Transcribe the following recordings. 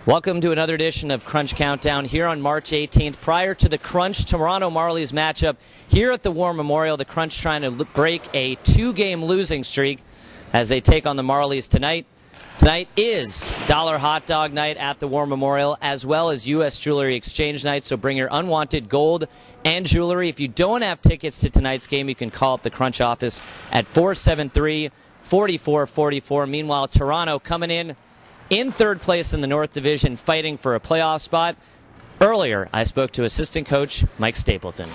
Welcome to another edition of Crunch Countdown here on March 18th. Prior to the Crunch Toronto Marlies matchup here at the War Memorial, the Crunch trying to break a two-game losing streak as they take on the Marlies tonight. Tonight is Dollar Hot Dog Night at the War Memorial, as well as U.S. Jewelry Exchange Night, so bring your unwanted gold and jewelry. If you don't have tickets to tonight's game, you can call up the Crunch office at 473-4444. Meanwhile, Toronto coming in third place in the North Division, fighting for a playoff spot. Earlier, I spoke to assistant coach Mike Stapleton.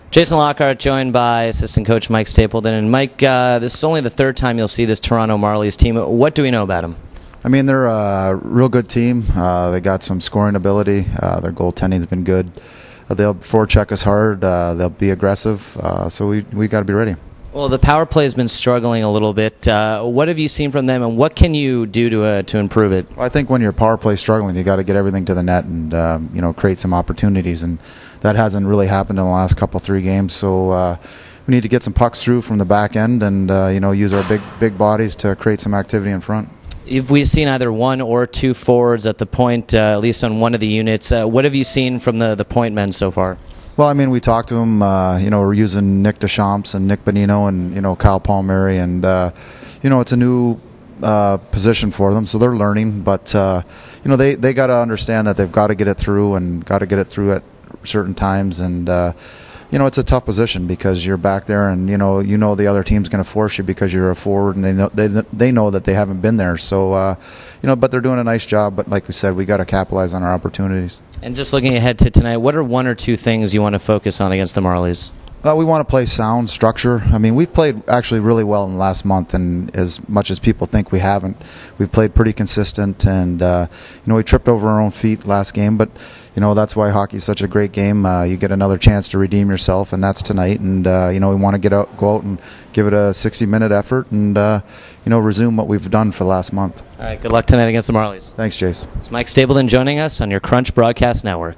Jason Lockhart joined by assistant coach Mike Stapleton. And Mike, this is only the third time you'll see this Toronto Marlies team. What do we know about them? I mean, they're a real good team. They got some scoring ability. Their goaltending's been good. They'll forecheck us hard. They'll be aggressive. So we got to be ready. Well, the power play has been struggling a little bit. What have you seen from them, and what can you do to improve it? Well, I think when your power play is struggling, you got to get everything to the net and create some opportunities, and that hasn't really happened in the last three games. So we need to get some pucks through from the back end, and use our big bodies to create some activity in front. If we've seen either one or two forwards at the point, at least on one of the units, what have you seen from the point men so far? Well, I mean, we talked to them. We're using Nick Deschamps and Nick Bonino and Kyle Palmieri, and it's a new position for them, so they're learning. But they got to understand that they've got to get it through and got to get it through at certain times, and it's a tough position because you're back there, and the other team's going to force you because you're a forward, and they know that they haven't been there. So but they're doing a nice job. But like we said, we got to capitalize on our opportunities. And just looking ahead to tonight, what are one or two things you want to focus on against the Marlies? We want to play sound structure. I mean, we've played actually really well in the last month, and as much as people think we haven't, we've played pretty consistent. And we tripped over our own feet last game, but that's why hockey is such a great game. You get another chance to redeem yourself, and that's tonight. And we want to go out and give it a 60-minute effort, and resume what we've done for the last month. All right, good luck tonight against the Marlies. Thanks, Jace. It's Mike Stapleton joining us on your Crunch Broadcast Network.